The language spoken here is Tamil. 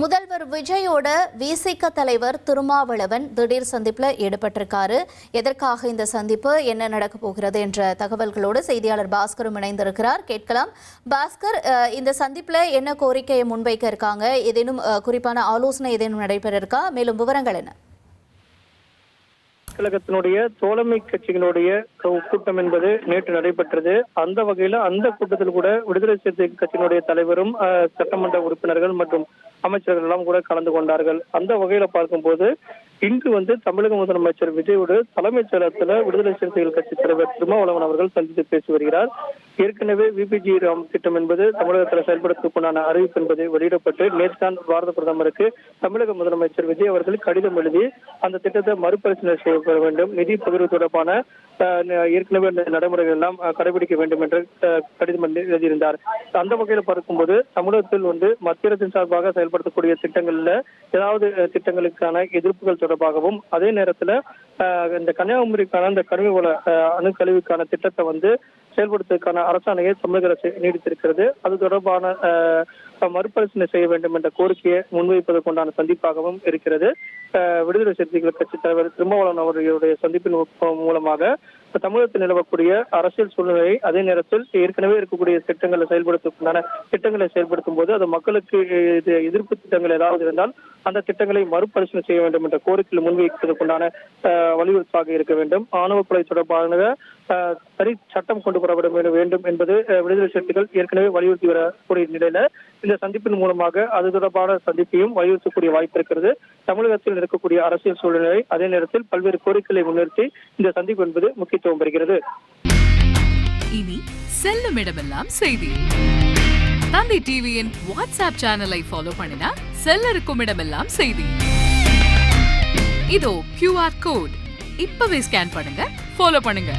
முதல்வர் விஜயோட விசிக தலைவர் திருமாவளவன் திடீர் சந்திப்பில் ஈடுபட்டிருக்காரு. எதற்காக இந்த சந்திப்பு, என்ன நடக்க போகிறது என்ற தகவல்களோடு செய்தியாளர் பாஸ்கரும் இணைந்திருக்கிறார். கேட்கலாம். பாஸ்கர், இந்த சந்திப்பில் என்ன கோரிக்கையை முன்வைக்க இருக்காங்க? ஏதேனும் குறிப்பான ஆலோசனை ஏதேனும் நடைபெற இருக்கா? மேலும் விவரங்கள் என்ன? கழகத்தினுடைய தோழமை கட்சிகளுடைய கூட்டம் என்பது நேற்று நடைபெற்றது. அந்த வகையில அந்த கூட்டத்தில் கூட விடுதலை சிறுத்தைகள் கட்சியினுடைய தலைவரும் சட்டமன்ற உறுப்பினர்கள் மற்றும் அமைச்சர்கள் எல்லாம் கூட கலந்து கொண்டார்கள். அந்த வகையில பார்க்கும்போது இன்று தமிழக முதலமைச்சர் விஜயோடு தலைமைச் செயலகத்தில் விடுதலை சிறுத்தைகள் கட்சி தலைவர் திருமாவளவன் அவர்கள் சந்தித்து பேசி வருகிறார். ஏற்கனவே விபிஜி ராம் திட்டம் என்பது தமிழகத்தில் செயல்படுத்தக்கூடிய அறிவிப்பு என்பது வெளியிடப்பட்டு நேற்று பாரத பிரதமருக்கு தமிழக முதலமைச்சர் விஜய் அவர்கள் கடிதம் எழுதி அந்த திட்டத்தை மறுபரிசீலனை செய்யப்பட வேண்டும், நிதி பகிர்வு தொடர்பான ஏற்கனவே நடைமுறைகள் எல்லாம் கடைபிடிக்க வேண்டும் என்று கடிதம் எழுதியிருந்தார். அந்த வகையில் பார்க்கும்போது தமிழகத்தில் மத்திய அரசின் சார்பாக செயல்படுத்தக்கூடிய திட்டங்கள்ல ஏதாவது திட்டங்களுக்கான எதிர்ப்புகள் தொடர்பாகவும், அதே நேரத்தில் இந்த கன்னியாகுமரிக்கான இந்த கனிம வள அணுக்கழிவுக்கான திட்டத்தை செயல்படுத்துவதற்கான அரசாணையை தமிழக அரசு நீடித்திருக்கிறது. அது தொடர்பான மறுபரிசீலனை செய்ய வேண்டும் என்ற கோரிக்கையை முன்வைப்பதற்குண்டான சந்திப்பாகவும் இருக்கிறது. விடுதலை சிறுத்தைகள் கட்சி தலைவர் திருமாவளவன் அவர்களுடைய சந்திப்பின் மூலமாக தமிழகத்தில் நிலவக்கூடிய அரசியல் சூழ்நிலை, அதே நேரத்தில் ஏற்கனவே இருக்கக்கூடிய திட்டங்களை செயல்படுத்தும் போது அது மக்களுக்கு எதிர்ப்பு திட்டங்கள் ஏதாவது இருந்தால் அந்த திட்டங்களை மறுபரிசீலனை செய்ய வேண்டும் என்ற கோரிக்கையில் முன்வைப்பதற்குண்டான வலியுறுத்தாக இருக்க வேண்டும். ஆணவ கொலை தொடர்பான தனி சட்டம் கொண்டு வரப்பட வேண்டும் என்பது விடுதலை சிறுத்தைகள் ஏற்கனவே வலியுறுத்தி வரக்கூடிய நிலையில இந்த சந்திப்பின் மூலமாக அது தொடர்பான சந்திப்பையும் வலியுறுத்தக்கூடிய வாய்ப்பு இருக்கிறது. தமிழகத்தில் இருக்கக்கூடிய அரசியல் சூழ்நிலை, அதே நேரத்தில் பல்வேறு கோரிக்கைகளை முன்னிறுத்தி இந்த சந்திப்பு என்பது முக்கியத்துவம் பெறுகிறது. இனி செல்லும் இடமெல்லாம் செய்தி. தந்தி டிவியின் வாட்ஸ்அப் சேனலை ஃபாலோ பண்ணினா செல்ல இருக்கும் இடமெல்லாம் செய்தி. இதோ QR கோட் இப்பவே ஸ்கேன் பண்ணுங்க, ஃபாலோ பண்ணுங்க.